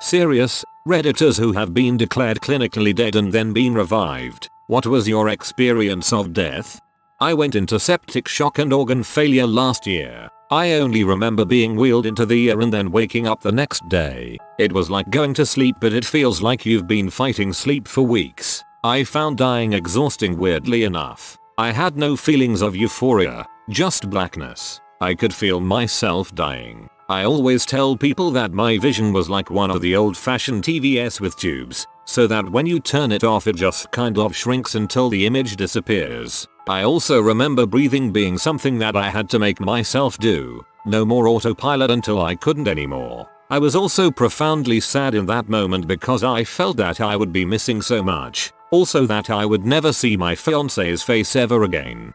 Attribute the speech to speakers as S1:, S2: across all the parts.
S1: Serious, Redditors who have been declared clinically dead and then been revived. What was your experience of death? I went into septic shock and organ failure last year. I only remember being wheeled into the ER and then waking up the next day. It was like going to sleep, but it feels like you've been fighting sleep for weeks. I found dying exhausting, weirdly enough. I had no feelings of euphoria, just blackness. I could feel myself dying. I always tell people that my vision was like one of the old-fashioned TVs with tubes, so that when you turn it off it just kind of shrinks until the image disappears. I also remember breathing being something that I had to make myself do. No more autopilot until I couldn't anymore. I was also profoundly sad in that moment because I felt that I would be missing so much. Also that I would never see my fiance's face ever again.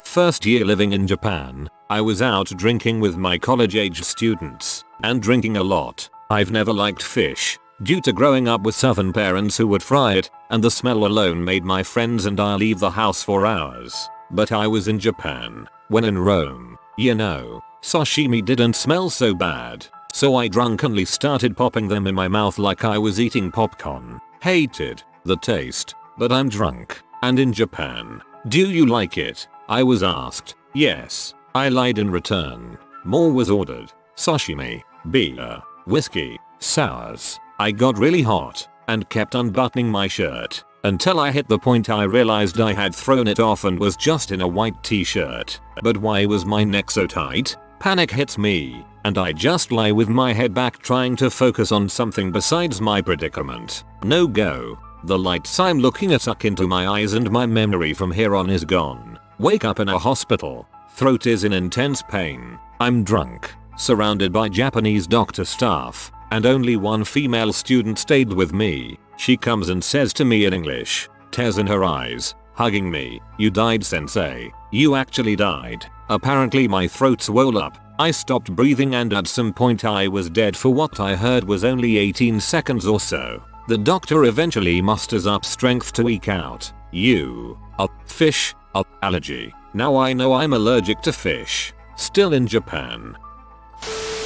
S1: First year living in Japan, I was out drinking with my college-age students, and drinking a lot. I've never liked fish, due to growing up with southern parents who would fry it, and the smell alone made my friends and I leave the house for hours. But I was in Japan. When in Rome, you know, sashimi didn't smell so bad. So I drunkenly started popping them in my mouth like I was eating popcorn. Hated the taste, but I'm drunk. And in Japan, do you like it? I was asked. Yes. I lied in return. More was ordered. Sashimi, beer, whiskey, sours. I got really hot and kept unbuttoning my shirt until I hit the point I realized I had thrown it off and was just in a white t-shirt. But why was my neck so tight? Panic hits me, and I just lie with my head back trying to focus on something besides my predicament. No go. The lights I'm looking at suck into my eyes and my memory from here on is gone. Wake up in a hospital. Throat is in intense pain. I'm drunk, surrounded by Japanese doctor staff, and only one female student stayed with me. She comes and says to me in English, tears in her eyes, hugging me, "You died, sensei. You actually died." Apparently my throat swelled up. I stopped breathing and at some point I was dead for what I heard was only 18 seconds or so. The doctor eventually musters up strength to eke out, "You, fish, allergy." Now I know I'm allergic to fish. Still in Japan.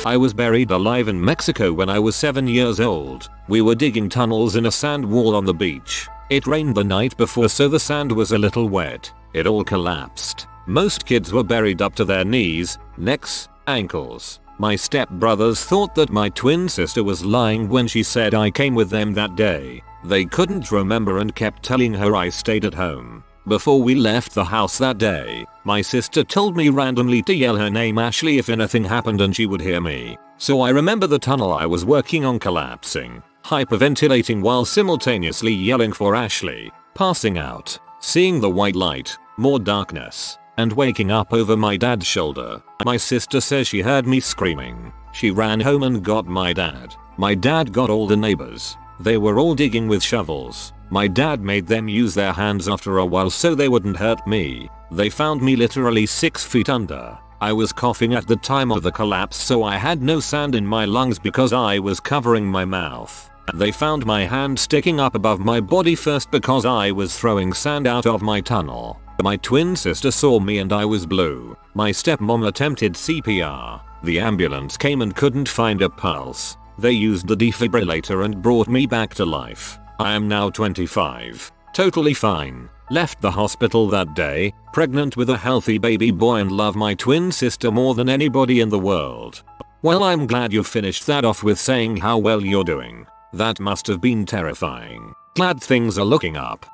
S1: I was buried alive in Mexico when I was 7 years old. We were digging tunnels in a sand wall on the beach. It rained the night before, so the sand was a little wet. It all collapsed. Most kids were buried up to their knees, necks, ankles. My stepbrothers thought that my twin sister was lying when she said I came with them that day. They couldn't remember and kept telling her I stayed at home. Before we left the house that day, my sister told me randomly to yell her name Ashley if anything happened and she would hear me. So I remember the tunnel I was working on collapsing, hyperventilating while simultaneously yelling for Ashley, passing out, seeing the white light, more darkness, and waking up over my dad's shoulder. My sister says she heard me screaming. She ran home and got my dad. My dad got all the neighbors. They were all digging with shovels. My dad made them use their hands after a while so they wouldn't hurt me. They found me literally 6 feet under. I was coughing at the time of the collapse, so I had no sand in my lungs because I was covering my mouth. They found my hand sticking up above my body first because I was throwing sand out of my tunnel. My twin sister saw me and I was blue. My stepmom attempted CPR. The ambulance came and couldn't find a pulse. They used the defibrillator and brought me back to life. I am now 25. Totally fine. Left the hospital that day, pregnant with a healthy baby boy, and love my twin sister more than anybody in the world. Well, I'm glad you finished that off with saying how well you're doing. That must have been terrifying. Glad things are looking up.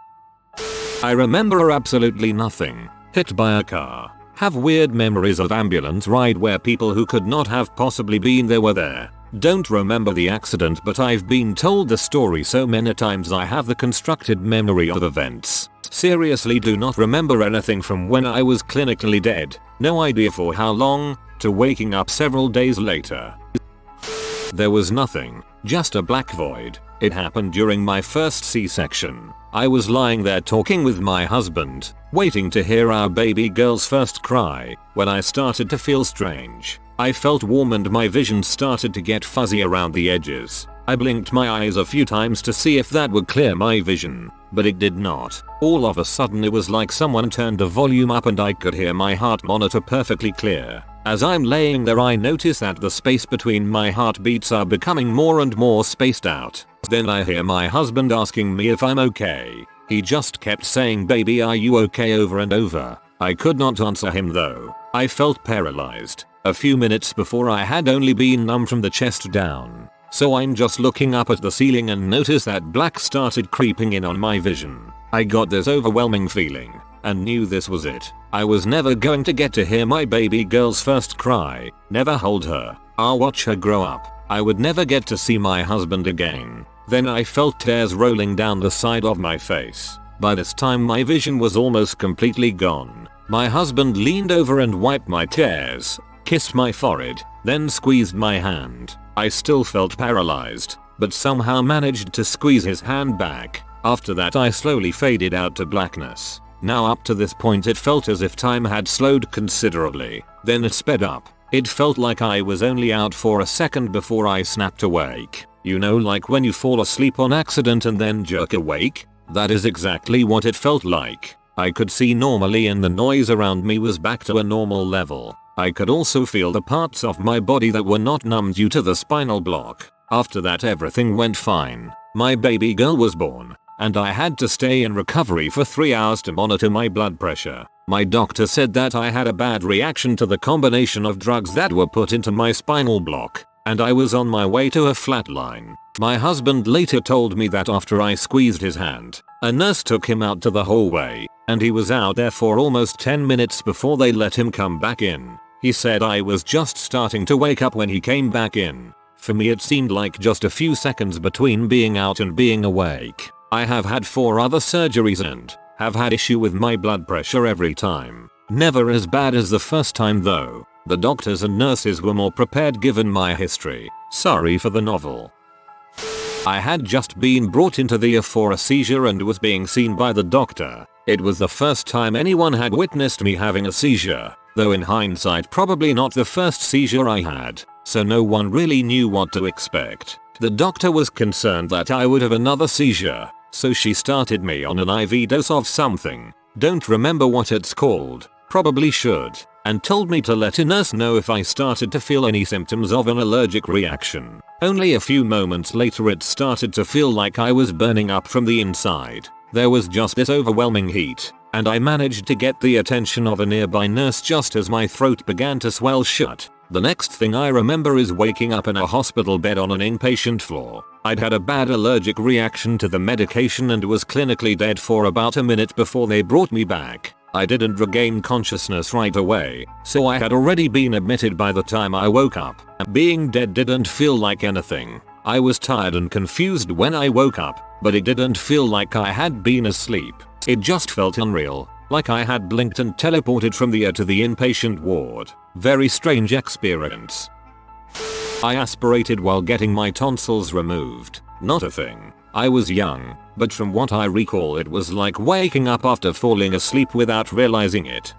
S1: I remember absolutely nothing. Hit by a car. Have weird memories of ambulance ride where people who could not have possibly been there were there. Don't remember the accident, but I've been told the story so many times I have the constructed memory of events. Seriously do not remember anything from when I was clinically dead. No idea for how long, to waking up several days later. There was nothing, just a black void. It happened during my first C-section. I was lying there talking with my husband, waiting to hear our baby girl's first cry, when I started to feel strange. I felt warm and my vision started to get fuzzy around the edges. I blinked my eyes a few times to see if that would clear my vision. but it did not. All of a sudden it was like someone turned the volume up and I could hear my heart monitor perfectly clear. As I'm laying there I notice that the space between my heartbeats are becoming more and more spaced out. Then I hear my husband asking me if I'm okay. He just kept saying baby are you okay over and over. I could not answer him though. I felt paralyzed. A few minutes before I had only been numb from the chest down. So I'm just looking up at the ceiling and notice that black started creeping in on my vision. I got this overwhelming feeling and knew this was it. I was never going to get to hear my baby girl's first cry, never hold her, or watch her grow up. I would never get to see my husband again. Then I felt tears rolling down the side of my face. By this time my vision was almost completely gone. My husband leaned over and wiped my tears, kissed my forehead, then squeezed my hand. I still felt paralyzed, but somehow managed to squeeze his hand back. After that I slowly faded out to blackness. Now up to this point it felt as if time had slowed considerably. Then it sped up. It felt like I was only out for a second before I snapped awake. You know, like when you fall asleep on accident and then jerk awake? That is exactly what it felt like. I could see normally and the noise around me was back to a normal level. I could also feel the parts of my body that were not numb due to the spinal block. After that everything went fine. My baby girl was born, and I had to stay in recovery for 3 hours to monitor my blood pressure. My doctor said that I had a bad reaction to the combination of drugs that were put into my spinal block, and I was on my way to a flatline. My husband later told me that after I squeezed his hand, a nurse took him out to the hallway, and he was out there for almost 10 minutes before they let him come back in. He said I was just starting to wake up when he came back in. For me it seemed like just a few seconds between being out and being awake. I have had 4 other surgeries and have had issue with my blood pressure every time. Never as bad as the first time though. The doctors and nurses were more prepared given my history. Sorry for the novel. I had just been brought into the ER for a seizure and was being seen by the doctor. It was the first time anyone had witnessed me having a seizure, though in hindsight probably not the first seizure I had, so no one really knew what to expect. The doctor was concerned that I would have another seizure, so she started me on an IV dose of something. Don't remember what it's called, probably should, and told me to let a nurse know if I started to feel any symptoms of an allergic reaction. Only a few moments later it started to feel like I was burning up from the inside. There was just this overwhelming heat, and I managed to get the attention of a nearby nurse just as my throat began to swell shut. The next thing I remember is waking up in a hospital bed on an inpatient floor. I'd had a bad allergic reaction to the medication and was clinically dead for about a minute before they brought me back. I didn't regain consciousness right away, so I had already been admitted by the time I woke up. Being dead didn't feel like anything. I was tired and confused when I woke up, but it didn't feel like I had been asleep. It just felt unreal, like I had blinked and teleported from the ER to the inpatient ward. Very strange experience. I aspirated while getting my tonsils removed. Not a thing. I was young, but from what I recall it was like waking up after falling asleep without realizing it.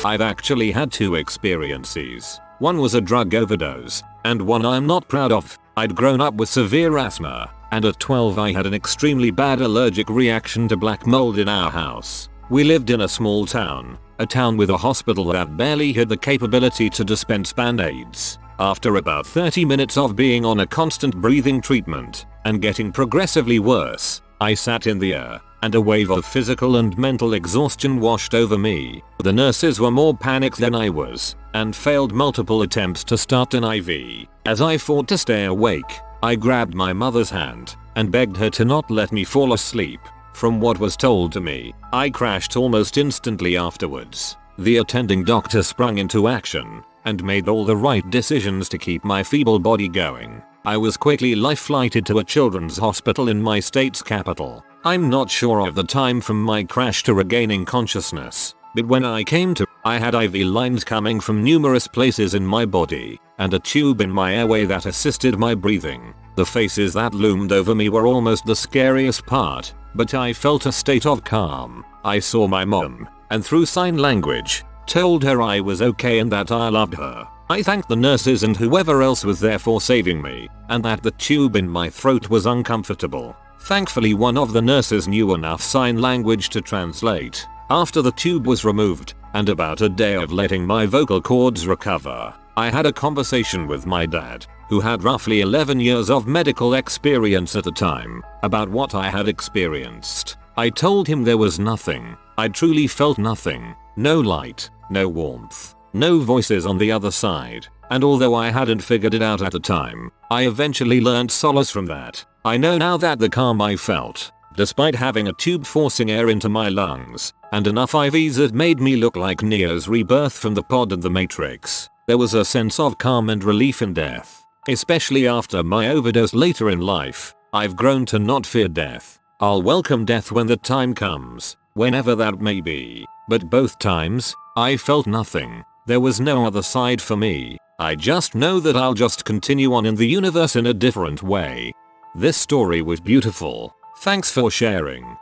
S1: I've actually had 2 experiences. One was a drug overdose, and one I'm not proud of. I'd grown up with severe asthma, and at 12 I had an extremely bad allergic reaction to black mold in our house. We lived in a small town, a town with a hospital that barely had the capability to dispense band-aids. After about 30 minutes of being on a constant breathing treatment, and getting progressively worse, I sat in the ER, and a wave of physical and mental exhaustion washed over me. The nurses were more panicked than I was, and failed multiple attempts to start an IV. As I fought to stay awake, I grabbed my mother's hand, and begged her to not let me fall asleep. From what was told to me, I crashed almost instantly afterwards. The attending doctor sprung into action, and made all the right decisions to keep my feeble body going. I was quickly life-flighted to a children's hospital in my state's capital. I'm not sure of the time from my crash to regaining consciousness, but when I came to, I had IV lines coming from numerous places in my body, and a tube in my airway that assisted my breathing. The faces that loomed over me were almost the scariest part, but I felt a state of calm. I saw my mom, and through sign language, told her I was okay and that I loved her. I thanked the nurses and whoever else was there for saving me, and that the tube in my throat was uncomfortable. Thankfully one of the nurses knew enough sign language to translate. After the tube was removed, and about a day of letting my vocal cords recover, I had a conversation with my dad, who had roughly 11 years of medical experience at the time, about what I had experienced. I told him there was nothing. I truly felt nothing. No light, no warmth, no voices on the other side. And although I hadn't figured it out at the time, I eventually learned solace from that. I know now that the calm I felt, despite having a tube forcing air into my lungs, and enough IVs that made me look like Neo's rebirth from the pod and the Matrix, there was a sense of calm and relief in death. Especially after my overdose later in life, I've grown to not fear death. I'll welcome death when the time comes, whenever that may be. But both times, I felt nothing. There was no other side for me. I just know that I'll just continue on in the universe in a different way. This story was beautiful. Thanks for sharing.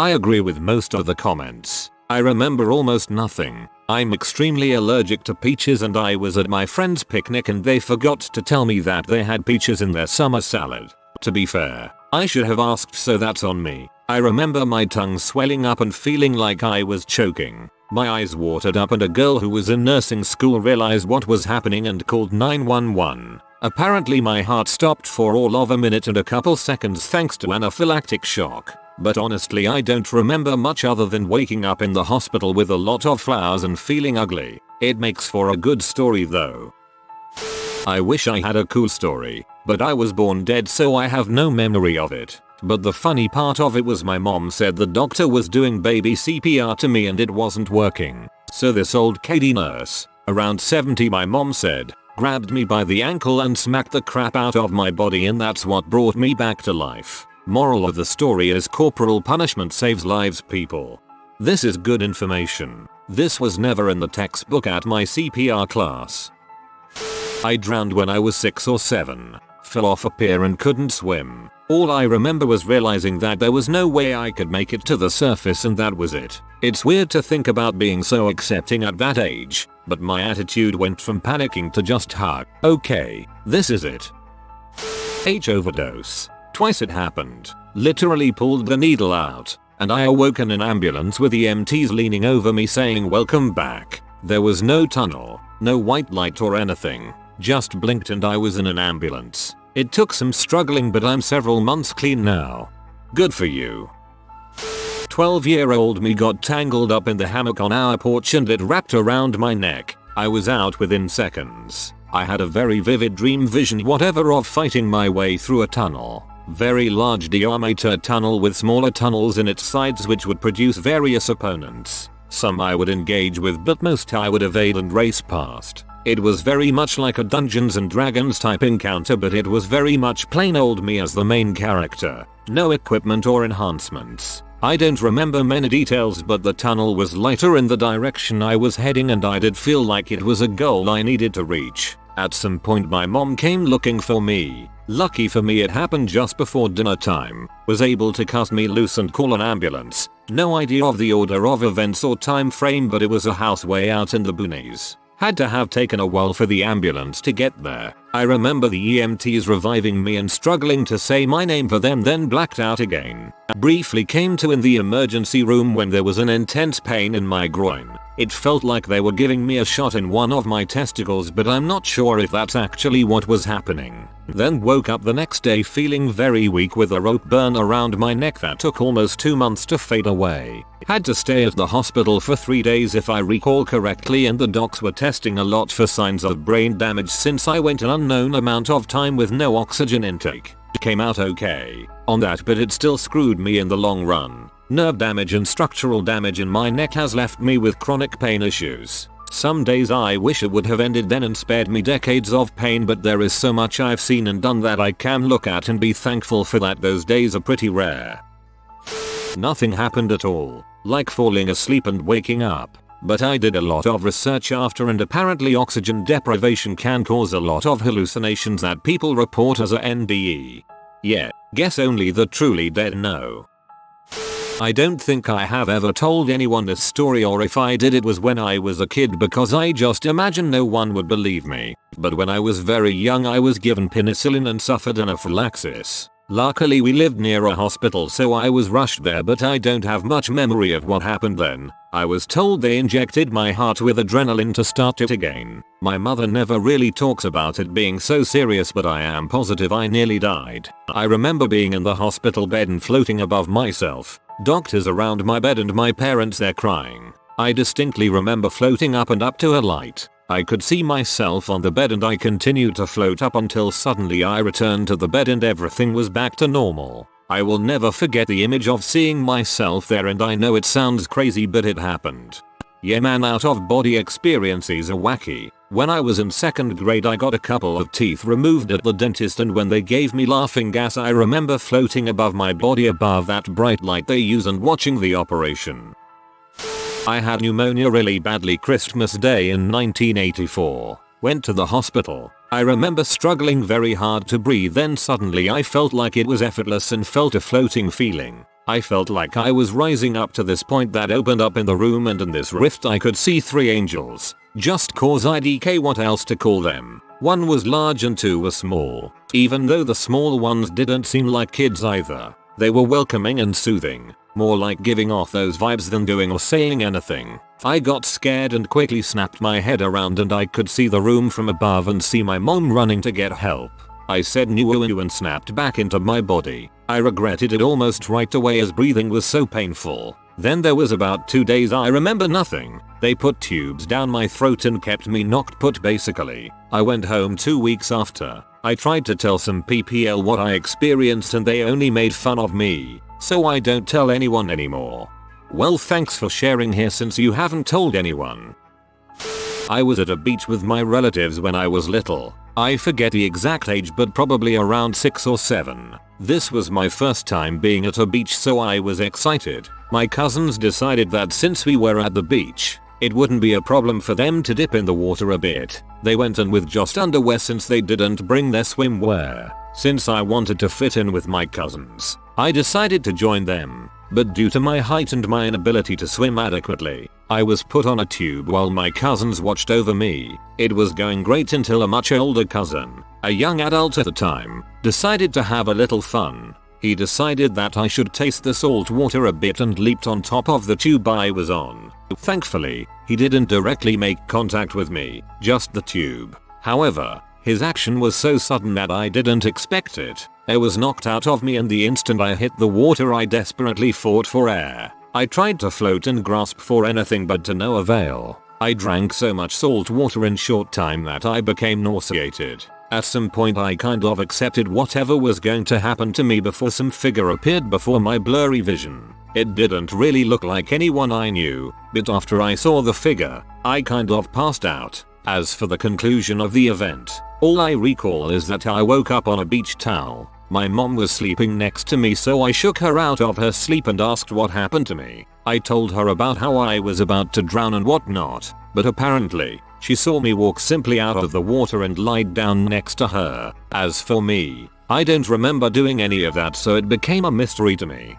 S1: I agree with most of the comments. I remember almost nothing. I'm extremely allergic to peaches and I was at my friend's picnic and they forgot to tell me that they had peaches in their summer salad. To be fair, I should have asked, so that's on me. I remember my tongue swelling up and feeling like I was choking. My eyes watered up and a girl who was in nursing school realized what was happening and called 911. Apparently my heart stopped for all of a minute and a couple seconds thanks to anaphylactic shock. But honestly I don't remember much other than waking up in the hospital with a lot of flowers and feeling ugly. It makes for a good story though. I wish I had a cool story, but I was born dead so I have no memory of it. But the funny part of it was my mom said the doctor was doing baby CPR to me and it wasn't working. So this old KD nurse, around 70 my mom said, grabbed me by the ankle and smacked the crap out of my body and that's what brought me back to life. Moral of the story is corporal punishment saves lives, people. This is good information. This was never in the textbook at my CPR class. I drowned when I was 6 or 7. Fell off a pier and couldn't swim. All I remember was realizing that there was no way I could make it to the surface and that was it. It's weird to think about being so accepting at that age, but my attitude went from panicking to just hug. Okay, this is it. Overdose. Twice it happened. Literally pulled the needle out, and I awoke in an ambulance with EMTs leaning over me saying welcome back. There was no tunnel, no white light or anything. Just blinked and I was in an ambulance. It took some struggling but I'm several months clean now. Good for you. 12-year-old me got tangled up in the hammock on our porch and it wrapped around my neck. I was out within seconds. I had a very vivid dream vision of fighting my way through a tunnel. Very large diameter tunnel with smaller tunnels in its sides which would produce various opponents. Some I would engage with but most I would evade and race past. It was very much like a Dungeons and Dragons type encounter but it was very much plain old me as the main character. No equipment or enhancements. I don't remember many details but the tunnel was lighter in the direction I was heading and I did feel like it was a goal I needed to reach. At some point my mom came looking for me. Lucky for me it happened just before dinner time. Was able to cut me loose and call an ambulance. No idea of the order of events or time frame but it was a house way out in the boonies. Had to have taken a while for the ambulance to get there. I remember the EMTs reviving me and struggling to say my name for them then blacked out again. Briefly came to in the emergency room when there was an intense pain in my groin. It felt like they were giving me a shot in one of my testicles but I'm not sure if that's actually what was happening. Then woke up the next day feeling very weak with a rope burn around my neck that took almost 2 months to fade away. Had to stay at the hospital for 3 days if I recall correctly and the docs were testing a lot for signs of brain damage since I went an unknown amount of time with no oxygen intake. Came out okay on that but it still screwed me in the long run. Nerve damage and structural damage in my neck has left me with chronic pain issues. Some days I wish it would have ended then and spared me decades of pain but there is so much I've seen and done that I can look at and be thankful for that. Those days are pretty rare. Nothing happened at all, like falling asleep and waking up. But I did a lot of research after and apparently oxygen deprivation can cause a lot of hallucinations that people report as a NDE. Yeah, guess only the truly dead know. I don't think I have ever told anyone this story or if I did it was when I was a kid because I just imagine no one would believe me. But when I was very young I was given penicillin and suffered anaphylaxis. Luckily we lived near a hospital so I was rushed there, but I don't have much memory of what happened then. I was told they injected my heart with adrenaline to start it again. My mother never really talks about it being so serious, but I am positive I nearly died. I remember being in the hospital bed and floating above myself. Doctors around my bed and my parents there crying. I distinctly remember floating up and up to a light. I could see myself on the bed and I continued to float up until suddenly I returned to the bed and everything was back to normal. I will never forget the image of seeing myself there, and I know it sounds crazy but it happened. Yeah man, out of body experiences are wacky. When I was in 2nd grade I got a couple of teeth removed at the dentist, and when they gave me laughing gas I remember floating above my body above that bright light they use and watching the operation. I had pneumonia really badly Christmas Day in 1984. Went to the hospital. I remember struggling very hard to breathe, then suddenly I felt like it was effortless and felt a floating feeling. I felt like I was rising up to this point that opened up in the room, and in this rift I could see 3 angels. Just cause IDK, what else to call them. 1 was large and 2 were small. Even though the small ones didn't seem like kids either. They were welcoming and soothing. More like giving off those vibes than doing or saying anything. I got scared and quickly snapped my head around, and I could see the room from above and see my mom running to get help. I said "New" and snapped back into my body. I regretted it almost right away as breathing was so painful. Then there was about 2 days I remember nothing. They put tubes down my throat and kept me knocked put basically. I went home 2 weeks after. I tried to tell some PPL what I experienced and they only made fun of me. So I don't tell anyone anymore. Well, thanks for sharing here since you haven't told anyone. I was at a beach with my relatives when I was little. I forget the exact age but probably around 6 or 7. This was my first time being at a beach so I was excited. My cousins decided that since we were at the beach, it wouldn't be a problem for them to dip in the water a bit. They went in with just underwear since they didn't bring their swimwear. Since I wanted to fit in with my cousins, I decided to join them. But due to my height and my inability to swim adequately, I was put on a tube while my cousins watched over me. It was going great until a much older cousin, a young adult at the time, decided to have a little fun. He decided that I should taste the salt water a bit and leaped on top of the tube I was on. Thankfully, he didn't directly make contact with me, just the tube. However, his action was so sudden that I didn't expect it. I was knocked out of me, and the instant I hit the water I desperately fought for air. I tried to float and grasp for anything but to no avail. I drank so much salt water in short time that I became nauseated. At some point I kind of accepted whatever was going to happen to me before some figure appeared before my blurry vision. It didn't really look like anyone I knew, but after I saw the figure, I kind of passed out. As for the conclusion of the event, all I recall is that I woke up on a beach towel. My mom was sleeping next to me so I shook her out of her sleep and asked what happened to me. I told her about how I was about to drown and whatnot, but apparently, she saw me walk simply out of the water and lied down next to her. As for me, I don't remember doing any of that, so it became a mystery to me.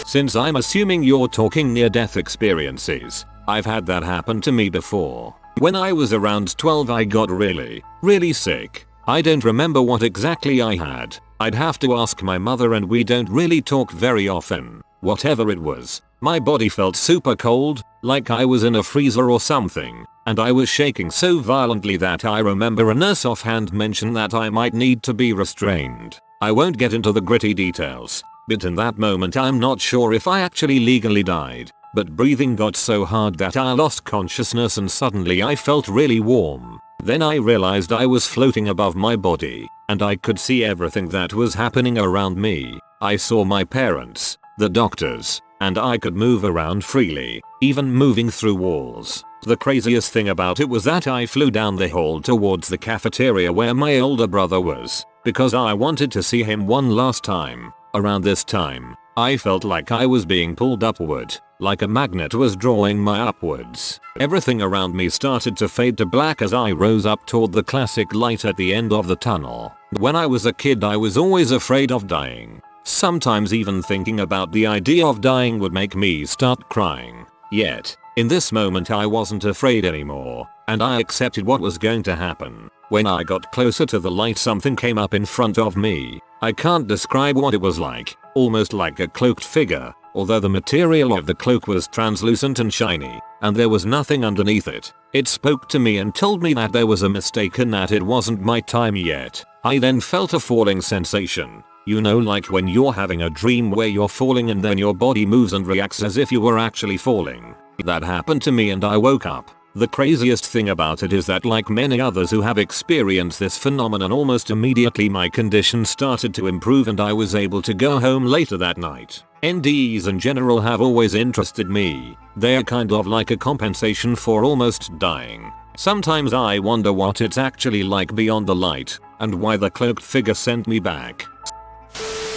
S1: Since I'm assuming you're talking near-death experiences, I've had that happen to me before. When I was around 12 I got really sick. I don't remember what exactly I had. I'd have to ask my mother, and we don't really talk very often. Whatever it was, my body felt super cold, like I was in a freezer or something, and I was shaking so violently that I remember a nurse offhand mentioned that I might need to be restrained. I won't get into the gritty details, but in that moment I'm not sure if I actually legally died, but breathing got so hard that I lost consciousness and suddenly I felt really warm. Then I realized I was floating above my body, and I could see everything that was happening around me. I saw my parents, the doctors, and I could move around freely, even moving through walls. The craziest thing about it was that I flew down the hall towards the cafeteria where my older brother was, because I wanted to see him one last time. Around this time, I felt like I was being pulled upward, like a magnet was drawing my upwards. Everything around me started to fade to black as I rose up toward the classic light at the end of the tunnel. When I was a kid I was always afraid of dying. Sometimes even thinking about the idea of dying would make me start crying. Yet, in this moment I wasn't afraid anymore, and I accepted what was going to happen. When I got closer to the light, something came up in front of me. I can't describe what it was like, almost like a cloaked figure, although the material of the cloak was translucent and shiny, and there was nothing underneath it. It spoke to me and told me that there was a mistake and that it wasn't my time yet. I then felt a falling sensation. You know, like when you're having a dream where you're falling and then your body moves and reacts as if you were actually falling. That happened to me and I woke up. The craziest thing about it is that, like many others who have experienced this phenomenon, almost immediately my condition started to improve and I was able to go home later that night. NDEs in general have always interested me. They're kind of like a compensation for almost dying. Sometimes I wonder what it's actually like beyond the light, and why the cloaked figure sent me back.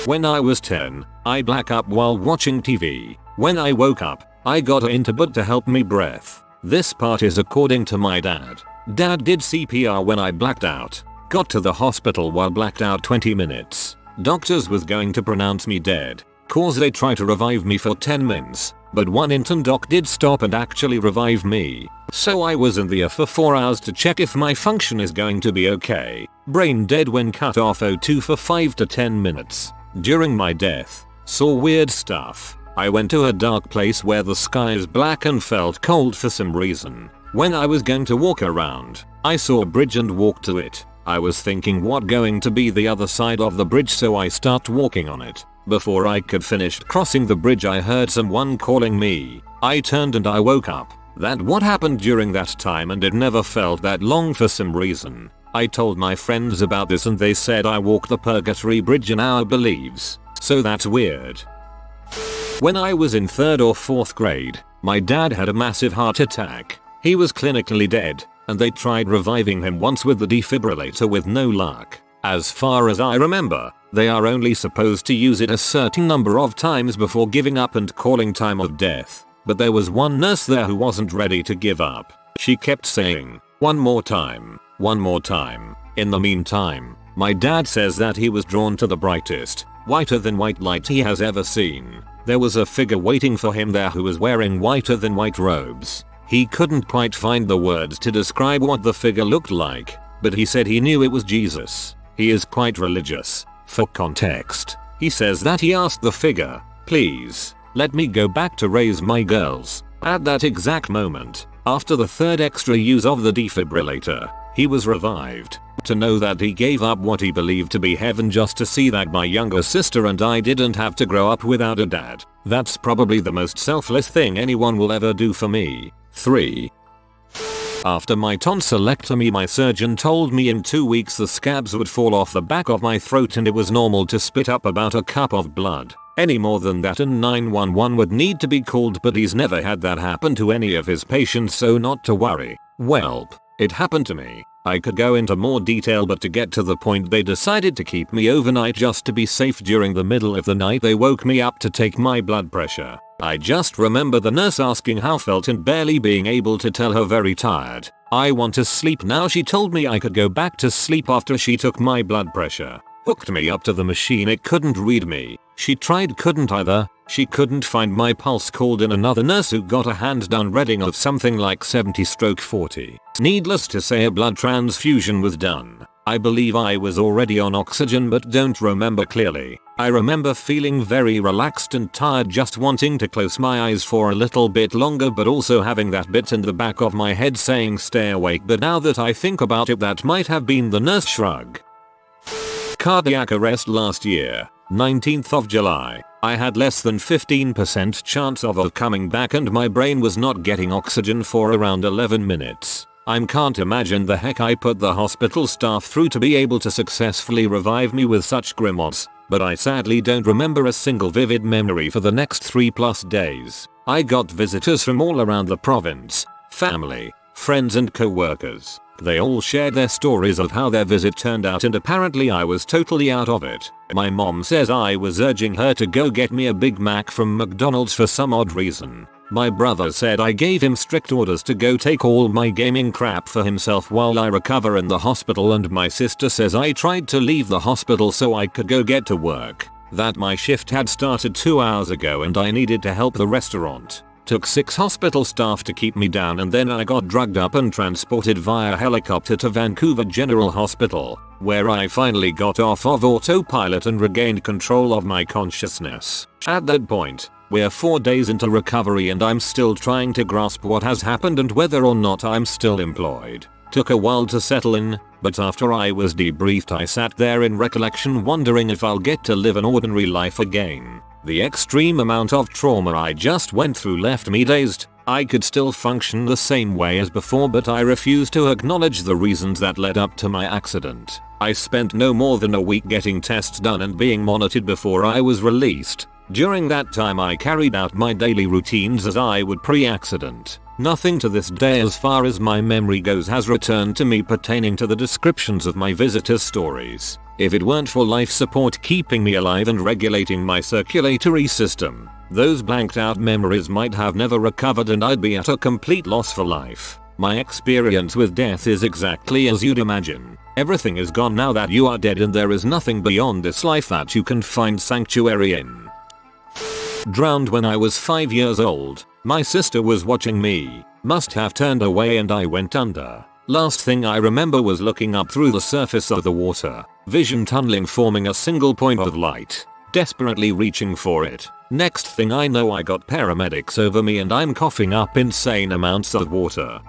S1: When I was 10, I blacked out while watching TV. When I woke up, I got into bed to help me breath. This part is according to my dad. Dad did CPR when I blacked out. Got to the hospital while blacked out 20 minutes. Doctors was going to pronounce me dead, cause they tried to revive me for 10 minutes. But one intern doc did stop and actually revive me. So I was in the ER for 4 hours to check if my function is going to be okay. Brain dead when cut off O2 for 5 to 10 minutes. During my death, saw weird stuff. I went to a dark place where the sky is black and felt cold for some reason. When I was going to walk around, I saw a bridge and walked to it. I was thinking what going to be the other side of the bridge, so I start walking on it. Before I could finish crossing the bridge, I heard someone calling me. I turned and I woke up. That what happened during that time, and it never felt that long for some reason. I told my friends about this and they said I walked the Purgatory Bridge in our beliefs. So that's weird. When I was in 3rd or 4th grade, my dad had a massive heart attack. He was clinically dead, and they tried reviving him once with the defibrillator with no luck. As far as I remember, they are only supposed to use it a certain number of times before giving up and calling time of death. But there was one nurse there who wasn't ready to give up. She kept saying, "One more time. One more time." In the meantime, my dad says that he was drawn to the brightest, whiter than white light he has ever seen. There was a figure waiting for him there who was wearing whiter than white robes. He couldn't quite find the words to describe what the figure looked like, but he said he knew it was Jesus. He is quite religious. For context, he says that he asked the figure, "Please, let me go back to raise my girls." At that exact moment, after the 3rd extra use of the defibrillator, he was revived. To know that he gave up what he believed to be heaven just to see that my younger sister and I didn't have to grow up without a dad. That's probably the most selfless thing anyone will ever do for me. 3. After my tonsillectomy, my surgeon told me in 2 weeks the scabs would fall off the back of my throat and it was normal to spit up about a cup of blood. Any more than that and 911 would need to be called, but he's never had that happen to any of his patients, so not to worry. Welp, it happened to me. I could go into more detail, but to get to the point, they decided to keep me overnight just to be safe. During the middle of the night they woke me up to take my blood pressure. I just remember the nurse asking how I felt and barely being able to tell her very tired. I want to sleep now. She told me I could go back to sleep after she took my blood pressure. Hooked me up to the machine, it couldn't read me. She tried, couldn't either. She couldn't find my pulse, called in another nurse who got a hands down reading of something like 70/40. Needless to say, a blood transfusion was done. I believe I was already on oxygen but don't remember clearly. I remember feeling very relaxed and tired, just wanting to close my eyes for a little bit longer, but also having that bit in the back of my head saying stay awake. But now that I think about it, that might have been the nurse. Shrug. Cardiac arrest last year, 19th of July. I had less than 15% chance of coming back and my brain was not getting oxygen for around 11 minutes. I can't imagine the heck I put the hospital staff through to be able to successfully revive me with such grim odds, but I sadly don't remember a single vivid memory for the next 3+ days. I got visitors from all around the province, family, friends and co-workers. They all shared their stories of how their visit turned out, and apparently I was totally out of it. My mom says I was urging her to go get me a Big Mac from McDonald's for some odd reason. My brother said I gave him strict orders to go take all my gaming crap for himself while I recover in the hospital, and my sister says I tried to leave the hospital so I could go get to work. That my shift had started 2 hours ago and I needed to help the restaurant. Took 6 hospital staff to keep me down, and then I got drugged up and transported via helicopter to Vancouver General Hospital, where I finally got off of autopilot and regained control of my consciousness. At that point, we're 4 days into recovery and I'm still trying to grasp what has happened and whether or not I'm still employed. Took a while to settle in, but after I was debriefed I sat there in recollection wondering if I'll get to live an ordinary life again. The extreme amount of trauma I just went through left me dazed. I could still function the same way as before, but I refused to acknowledge the reasons that led up to my accident. I spent no more than a week getting tests done and being monitored before I was released. During that time I carried out my daily routines as I would pre-accident. Nothing to this day as far as my memory goes has returned to me pertaining to the descriptions of my visitors' stories. If it weren't for life support keeping me alive and regulating my circulatory system, those blanked out memories might have never recovered and I'd be at a complete loss for life. My experience with death is exactly as you'd imagine. Everything is gone now that you are dead and there is nothing beyond this life that you can find sanctuary in. Drowned when I was 5 years old. My sister was watching me. Must have turned away and I went under. Last thing I remember was looking up through the surface of the water. Vision tunneling, forming a single point of light. Desperately reaching for it. Next thing I know I got paramedics over me and I'm coughing up insane amounts of water.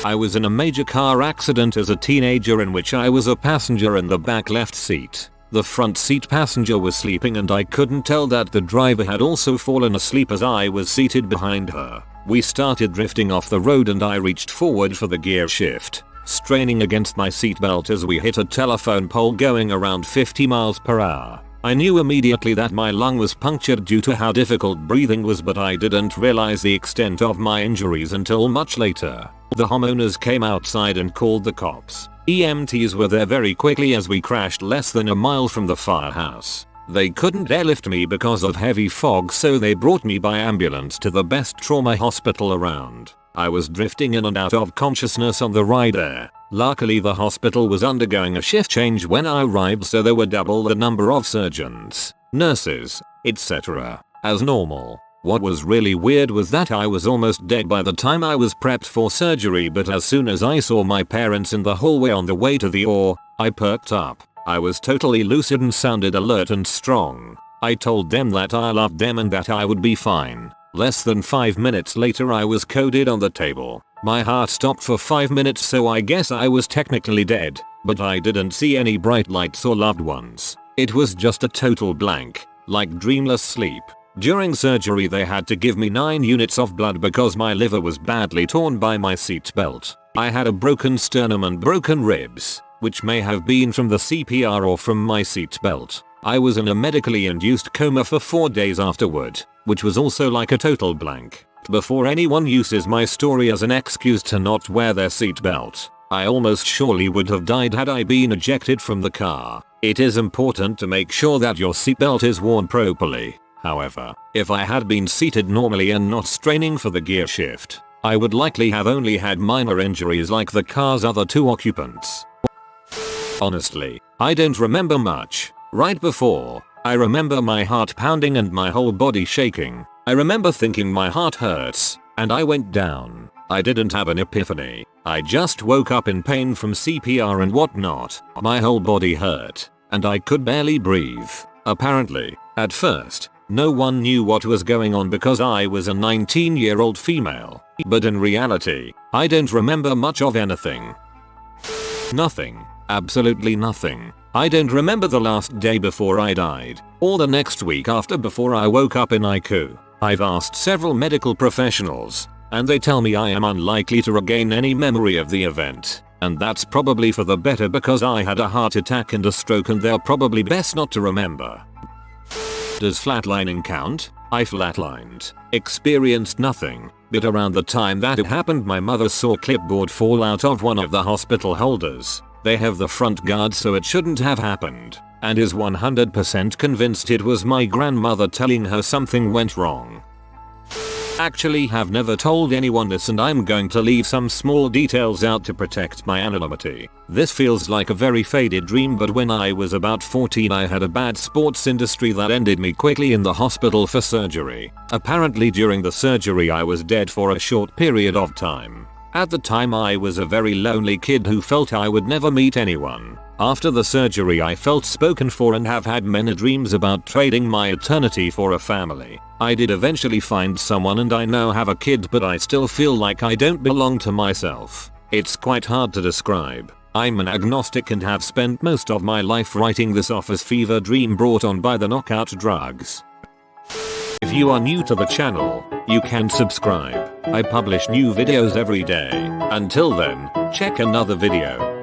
S1: I was in a major car accident as a teenager in which I was a passenger in the back left seat. The front seat passenger was sleeping and I couldn't tell that the driver had also fallen asleep as I was seated behind her. We started drifting off the road and I reached forward for the gear shift, straining against my seatbelt as we hit a telephone pole going around 50 miles per hour. I knew immediately that my lung was punctured due to how difficult breathing was, but I didn't realize the extent of my injuries until much later. The homeowners came outside and called the cops. EMTs were there very quickly as we crashed less than a mile from the firehouse. They couldn't airlift me because of heavy fog, so they brought me by ambulance to the best trauma hospital around. I was drifting in and out of consciousness on the ride there. Luckily the hospital was undergoing a shift change when I arrived, so there were double the number of surgeons, nurses, etc. as normal. What was really weird was that I was almost dead by the time I was prepped for surgery, but as soon as I saw my parents in the hallway on the way to the OR, I perked up. I was totally lucid and sounded alert and strong. I told them that I loved them and that I would be fine. Less than 5 minutes later I was coded on the table. My heart stopped for 5 minutes, so I guess I was technically dead, but I didn't see any bright lights or loved ones. It was just a total blank, like dreamless sleep. During surgery they had to give me 9 units of blood because my liver was badly torn by my seatbelt. I had a broken sternum and broken ribs, which may have been from the CPR or from my seatbelt. I was in a medically induced coma for 4 days afterward, which was also like a total blank. Before anyone uses my story as an excuse to not wear their seatbelt, I almost surely would have died had I been ejected from the car. It is important to make sure that your seatbelt is worn properly. However, if I had been seated normally and not straining for the gear shift, I would likely have only had minor injuries like the car's other 2 occupants. Honestly, I don't remember much. Right before, I remember my heart pounding and my whole body shaking. I remember thinking my heart hurts, and I went down. I didn't have an epiphany. I just woke up in pain from CPR and whatnot. My whole body hurt, and I could barely breathe. Apparently, at first, no one knew what was going on because I was a 19-year-old female. But in reality, I don't remember much of anything. Nothing. Absolutely nothing. I don't remember the last day before I died, or the next week after before I woke up in ICU. I've asked several medical professionals, and they tell me I am unlikely to regain any memory of the event. And that's probably for the better because I had a heart attack and a stroke and they're probably best not to remember. Does flatlining count? I flatlined. Experienced nothing, but around the time that it happened my mother saw clipboard fall out of one of the hospital holders. They have the front guard so it shouldn't have happened, and is 100% convinced it was my grandmother telling her something went wrong. Actually have never told anyone this, and I'm going to leave some small details out to protect my anonymity. This feels like a very faded dream, but when I was about 14 I had a bad sports injury that ended me quickly in the hospital for surgery. Apparently during the surgery I was dead for a short period of time. At the time I was a very lonely kid who felt I would never meet anyone. After the surgery I felt spoken for and have had many dreams about trading my eternity for a family. I did eventually find someone and I now have a kid, but I still feel like I don't belong to myself. It's quite hard to describe. I'm an agnostic and have spent most of my life writing this off as fever dream brought on by the knockout drugs. If you are new to the channel, you can subscribe. I publish new videos every day. Until then, check another video.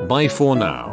S1: Bye for now.